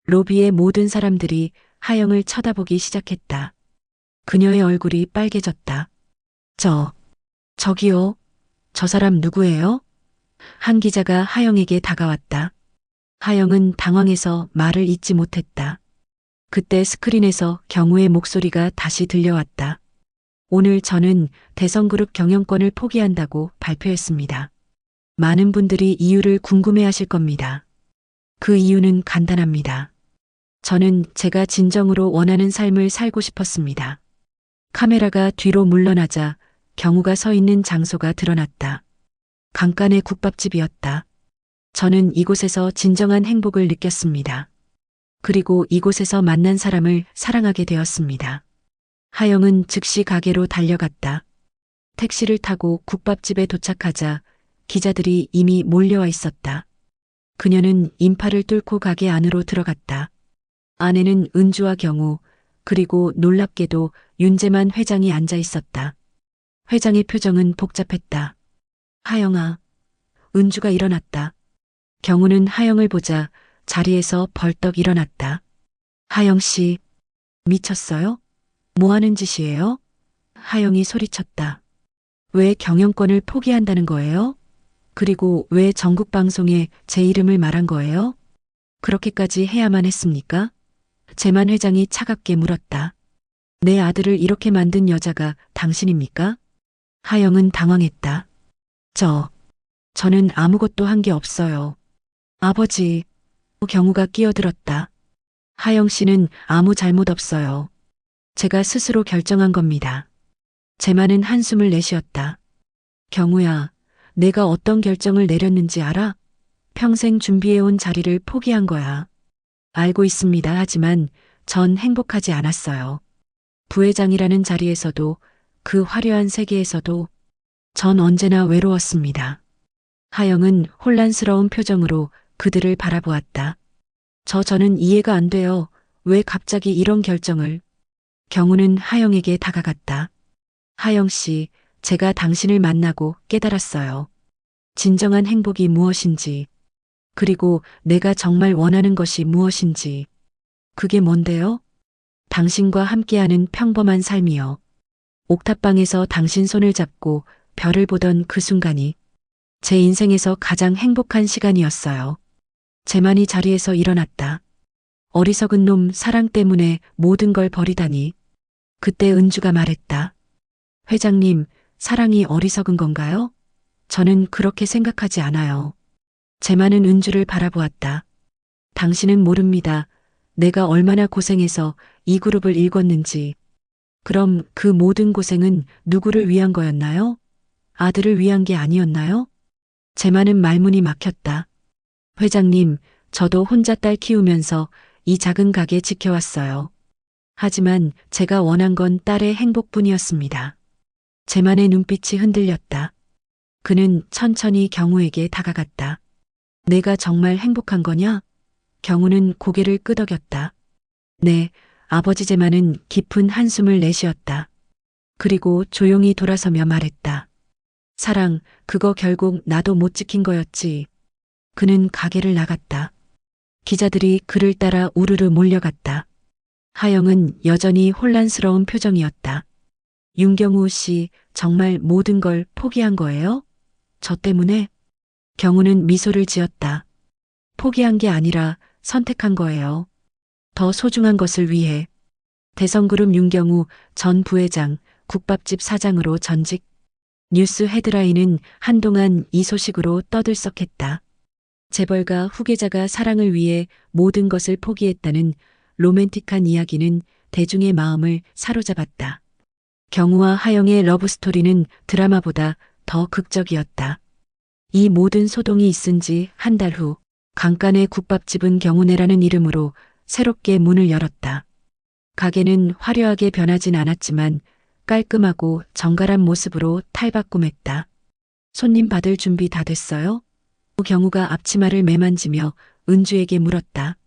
로비의 모든 사람들이 하영을 쳐다보기 시작했다. 그녀의 얼굴이 빨개졌다. 저기요. 저 사람 누구예요? 한 기자가 하영에게 다가왔다. 하영은 당황해서 말을 잇지 못했다. 그때 스크린에서 경우의 목소리가 다시 들려왔다. 오늘 저는 대성그룹 경영권을 포기한다고 발표했습니다. 많은 분들이 이유를 궁금해하실 겁니다. 그 이유는 간단합니다. 저는 제가 진정으로 원하는 삶을 살고 싶었습니다. 카메라가 뒤로 물러나자 경우가 서 있는 장소가 드러났다. 강간의 국밥집이었다. 저는 이곳에서 진정한 행복을 느꼈습니다. 그리고 이곳에서 만난 사람을 사랑하게 되었습니다. 하영은 즉시 가게로 달려갔다. 택시를 타고 국밥집에 도착하자 기자들이 이미 몰려와 있었다. 그녀는 인파를 뚫고 가게 안으로 들어갔다. 안에는 은주와 경우, 그리고 놀랍게도 윤재만 회장이 앉아 있었다. 회장의 표정은 복잡했다. 하영아, 은주가 일어났다. 경우는 하영을 보자 자리에서 벌떡 일어났다. 하영 씨, 미쳤어요? 뭐 하는 짓이에요? 하영이 소리쳤다. 왜 경영권을 포기한다는 거예요? 그리고 왜 전국 방송에 제 이름을 말한 거예요? 그렇게까지 해야만 했습니까? 재만 회장이 차갑게 물었다. 내 아들을 이렇게 만든 여자가 당신입니까? 하영은 당황했다. 저는 아무것도 한 게 없어요. 아버지, 경우가 끼어들었다. 하영 씨는 아무 잘못 없어요. 제가 스스로 결정한 겁니다. 재만은 한숨을 내쉬었다. 경우야, 내가 어떤 결정을 내렸는지 알아? 평생 준비해온 자리를 포기한 거야. 알고 있습니다. 하지만 전 행복하지 않았어요. 부회장이라는 자리에서도 그 화려한 세계에서도 전 언제나 외로웠습니다. 하영은 혼란스러운 표정으로 그들을 바라보았다. 저는 이해가 안 돼요. 왜 갑자기 이런 결정을? 경우는 하영에게 다가갔다. 하영 씨, 제가 당신을 만나고 깨달았어요. 진정한 행복이 무엇인지, 그리고 내가 정말 원하는 것이 무엇인지. 그게 뭔데요? 당신과 함께하는 평범한 삶이요. 옥탑방에서 당신 손을 잡고 별을 보던 그 순간이 제 인생에서 가장 행복한 시간이었어요. 재만이 자리에서 일어났다. 어리석은 놈, 사랑 때문에 모든 걸 버리다니. 그때 은주가 말했다. 회장님, 사랑이 어리석은 건가요? 저는 그렇게 생각하지 않아요. 재만은 은주를 바라보았다. 당신은 모릅니다. 내가 얼마나 고생해서 이 그룹을 읽었는지. 그럼 그 모든 고생은 누구를 위한 거였나요? 아들을 위한 게 아니었나요? 재만은 말문이 막혔다. 회장님, 저도 혼자 딸 키우면서 이 작은 가게 지켜왔어요. 하지만 제가 원한 건 딸의 행복뿐이었습니다. 재만의 눈빛이 흔들렸다. 그는 천천히 경우에게 다가갔다. 내가 정말 행복한 거냐? 경우는 고개를 끄덕였다. 네, 아버지. 재만은 깊은 한숨을 내쉬었다. 그리고 조용히 돌아서며 말했다. 사랑, 그거 결국 나도 못 지킨 거였지. 그는 가게를 나갔다. 기자들이 그를 따라 우르르 몰려갔다. 하영은 여전히 혼란스러운 표정이었다. 윤경우 씨, 정말 모든 걸 포기한 거예요? 저 때문에? 경우는 미소를 지었다. 포기한 게 아니라 선택한 거예요. 더 소중한 것을 위해. 대성그룹 윤경우 전 부회장, 국밥집 사장으로 전직. 뉴스 헤드라인은 한동안 이 소식으로 떠들썩했다. 재벌가 후계자가 사랑을 위해 모든 것을 포기했다는 로맨틱한 이야기는 대중의 마음을 사로잡았다. 경우와 하영의 러브스토리는 드라마보다 더 극적이었다. 이 모든 소동이 있은 지 한 달 후, 강간의 국밥집은 경우네라는 이름으로 새롭게 문을 열었다. 가게는 화려하게 변하진 않았지만 깔끔하고 정갈한 모습으로 탈바꿈했다. 손님 받을 준비 다 됐어요? 경우가 앞치마를 매만지며 은주에게 물었다.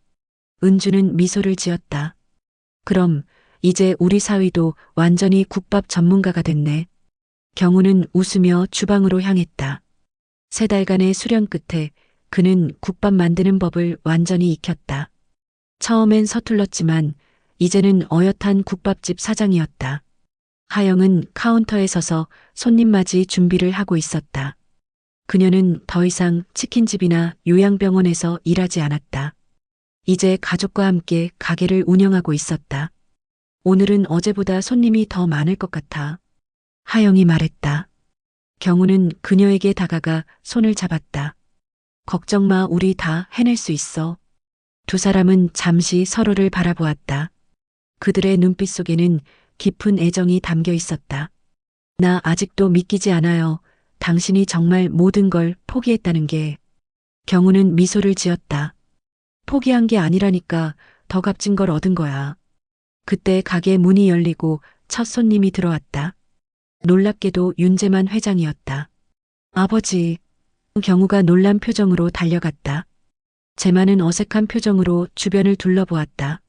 은주는 미소를 지었다. 그럼 이제 우리 사위도 완전히 국밥 전문가가 됐네. 경우는 웃으며 주방으로 향했다. 3달간의 수련 끝에 그는 국밥 만드는 법을 완전히 익혔다. 처음엔 서툴렀지만 이제는 어엿한 국밥집 사장이었다. 하영은 카운터에 서서 손님 맞이 준비를 하고 있었다. 그녀는 더 이상 치킨집이나 요양병원에서 일하지 않았다. 이제 가족과 함께 가게를 운영하고 있었다. 오늘은 어제보다 손님이 더 많을 것 같아. 하영이 말했다. 경우는 그녀에게 다가가 손을 잡았다. 걱정 마, 우리 다 해낼 수 있어. 두 사람은 잠시 서로를 바라보았다. 그들의 눈빛 속에는 깊은 애정이 담겨 있었다. 나 아직도 믿기지 않아요. 당신이 정말 모든 걸 포기했다는 게. 경우는 미소를 지었다. 포기한 게 아니라니까, 더 값진 걸 얻은 거야. 그때 가게 문이 열리고 첫 손님이 들어왔다. 놀랍게도 윤재만 회장이었다. 아버지. 경우가 놀란 표정으로 달려갔다. 재만은 어색한 표정으로 주변을 둘러보았다.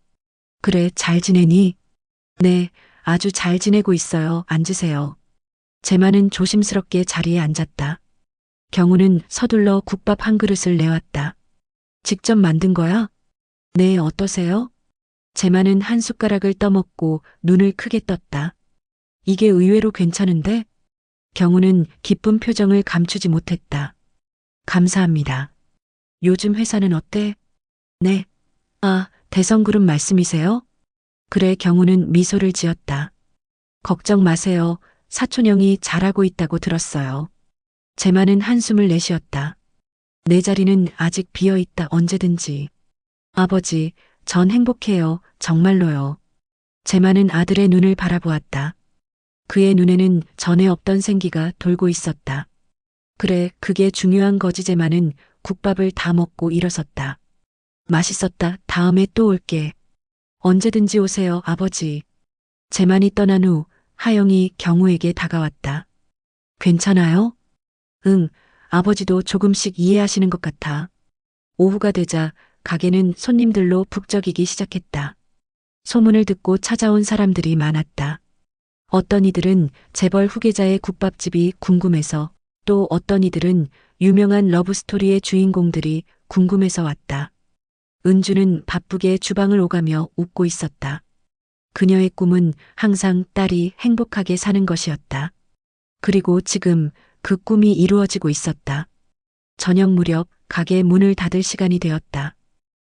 그래, 잘 지내니? 네, 아주 잘 지내고 있어요. 앉으세요. 재만은 조심스럽게 자리에 앉았다. 경우는 서둘러 국밥 한 그릇을 내왔다. 직접 만든 거야? 네, 어떠세요? 재만은 한 숟가락을 떠먹고 눈을 크게 떴다. 이게 의외로 괜찮은데? 경우는 기쁜 표정을 감추지 못했다. 감사합니다. 요즘 회사는 어때? 네. 아, 대성그룹 말씀이세요? 그래. 경우는 미소를 지었다. 걱정 마세요. 사촌형이 잘하고 있다고 들었어요. 재만은 한숨을 내쉬었다. 내 자리는 아직 비어 있다. 언제든지. 아버지, 전 행복해요. 정말로요. 재만은 아들의 눈을 바라보았다. 그의 눈에는 전에 없던 생기가 돌고 있었다. 그래, 그게 중요한 거지. 재만은 국밥을 다 먹고 일어섰다. 맛있었다. 다음에 또 올게. 언제든지 오세요, 아버지. 재만이 떠난 후 하영이 경우에게 다가왔다. 괜찮아요? 응, 아버지도 조금씩 이해하시는 것 같아. 오후가 되자 가게는 손님들로 북적이기 시작했다. 소문을 듣고 찾아온 사람들이 많았다. 어떤 이들은 재벌 후계자의 국밥집이 궁금해서, 또 어떤 이들은 유명한 러브스토리의 주인공들이 궁금해서 왔다. 은주는 바쁘게 주방을 오가며 웃고 있었다. 그녀의 꿈은 항상 딸이 행복하게 사는 것이었다. 그리고 지금 그 꿈이 이루어지고 있었다. 저녁 무렵 가게 문을 닫을 시간이 되었다.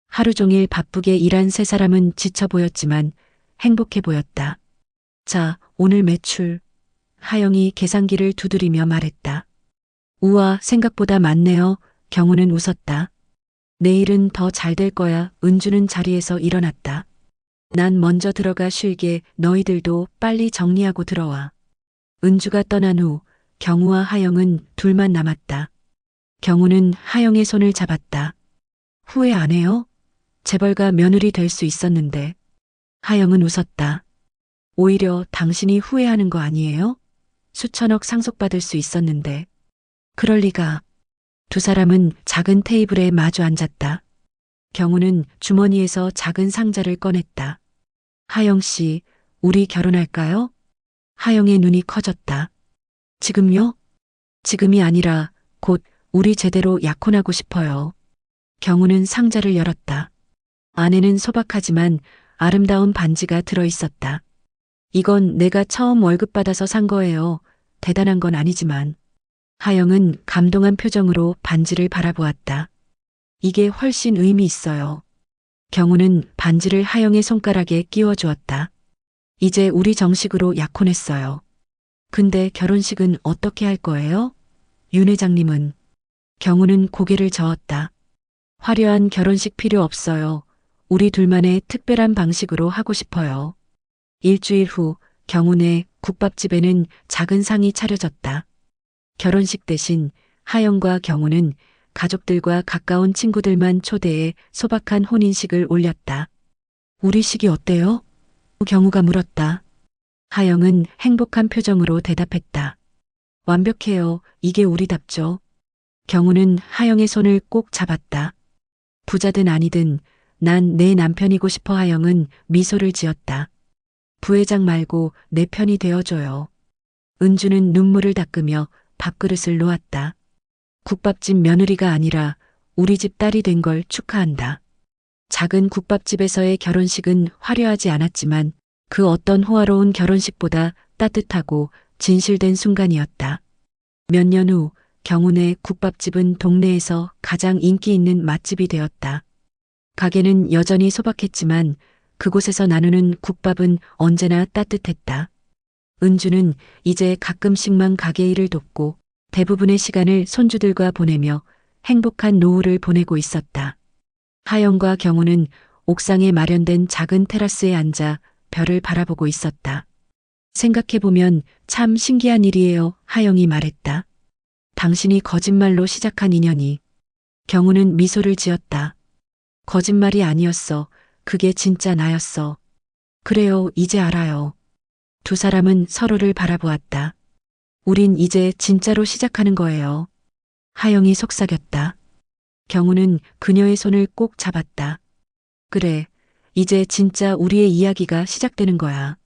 하루 종일 바쁘게 일한 세 사람은 지쳐 보였지만 행복해 보였다. 자, 오늘 매출. 하영이 계산기를 두드리며 말했다. 우와, 생각보다 많네요. 경우는 웃었다. 내일은 더 잘 될 거야. 은주는 자리에서 일어났다. 난 먼저 들어가 쉴게. 너희들도 빨리 정리하고 들어와. 은주가 떠난 후 경우와 하영은 둘만 남았다. 경우는 하영의 손을 잡았다. 후회 안 해요? 재벌가 며느리 될 수 있었는데. 하영은 웃었다. 오히려 당신이 후회하는 거 아니에요? 수천억 상속받을 수 있었는데. 그럴 리가. 두 사람은 작은 테이블에 마주 앉았다. 경우는 주머니에서 작은 상자를 꺼냈다. 하영 씨, 우리 결혼할까요? 하영의 눈이 커졌다. 지금요? 지금이 아니라 곧 우리 제대로 약혼하고 싶어요. 경우는 상자를 열었다. 안에는 소박하지만 아름다운 반지가 들어 있었다. 이건 내가 처음 월급 받아서 산 거예요. 대단한 건 아니지만. 하영은 감동한 표정으로 반지를 바라보았다. 이게 훨씬 의미 있어요. 경우는 반지를 하영의 손가락에 끼워 주었다. 이제 우리 정식으로 약혼했어요. 근데 결혼식은 어떻게 할 거예요? 윤 회장님은. 경우는 고개를 저었다. 화려한 결혼식 필요 없어요. 우리 둘만의 특별한 방식으로 하고 싶어요. 일주일 후 경운의 국밥집에는 작은 상이 차려졌다. 결혼식 대신 하영과 경우는 가족들과 가까운 친구들만 초대해 소박한 혼인식을 올렸다. 우리 식이 어때요? 경우가 물었다. 하영은 행복한 표정으로 대답했다. 완벽해요. 이게 우리답죠. 경우는 하영의 손을 꼭 잡았다. 부자든 아니든 난 내 남편이고 싶어. 하영은 미소를 지었다. 부회장 말고 내 편이 되어줘요. 은주는 눈물을 닦으며 밥그릇을 놓았다. 국밥집 며느리가 아니라 우리 집 딸이 된 걸 축하한다. 작은 국밥집에서의 결혼식은 화려하지 않았지만 그 어떤 호화로운 결혼식보다 따뜻하고 진실된 순간이었다. 몇 년 후 경운의 국밥집은 동네에서 가장 인기 있는 맛집이 되었다. 가게는 여전히 소박했지만 그곳에서 나누는 국밥은 언제나 따뜻했다. 은주는 이제 가끔씩만 가게 일을 돕고 대부분의 시간을 손주들과 보내며 행복한 노후를 보내고 있었다. 하영과 경우는 옥상에 마련된 작은 테라스에 앉아 별을 바라보고 있었다. 생각해보면 참 신기한 일이에요. 하영이 말했다. 당신이 거짓말로 시작한 인연이. 경우는 미소를 지었다. 거짓말이 아니었어. 그게 진짜 나였어. 그래요, 이제 알아요. 두 사람은 서로를 바라보았다. 우린 이제 진짜로 시작하는 거예요. 하영이 속삭였다. 경우는 그녀의 손을 꼭 잡았다. 그래, 이제 진짜 우리의 이야기가 시작되는 거야.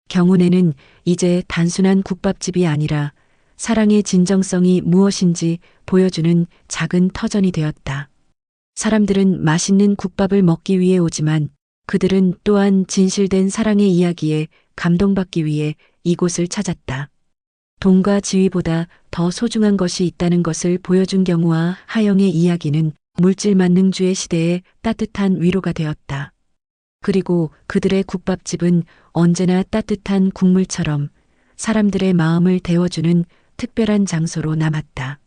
경운에는 이제 단순한 국밥집이 아니라 사랑의 진정성이 무엇인지 보여주는 작은 터전이 되었다. 사람들은 맛있는 국밥을 먹기 위해 오지만 그들은 또한 진실된 사랑의 이야기에 감동받기 위해 이곳을 찾았다. 돈과 지위보다 더 소중한 것이 있다는 것을 보여준 경우와 하영의 이야기는 물질 만능주의 시대에 따뜻한 위로가 되었다. 그리고 그들의 국밥집은 언제나 따뜻한 국물처럼 사람들의 마음을 데워주는 특별한 장소로 남았다.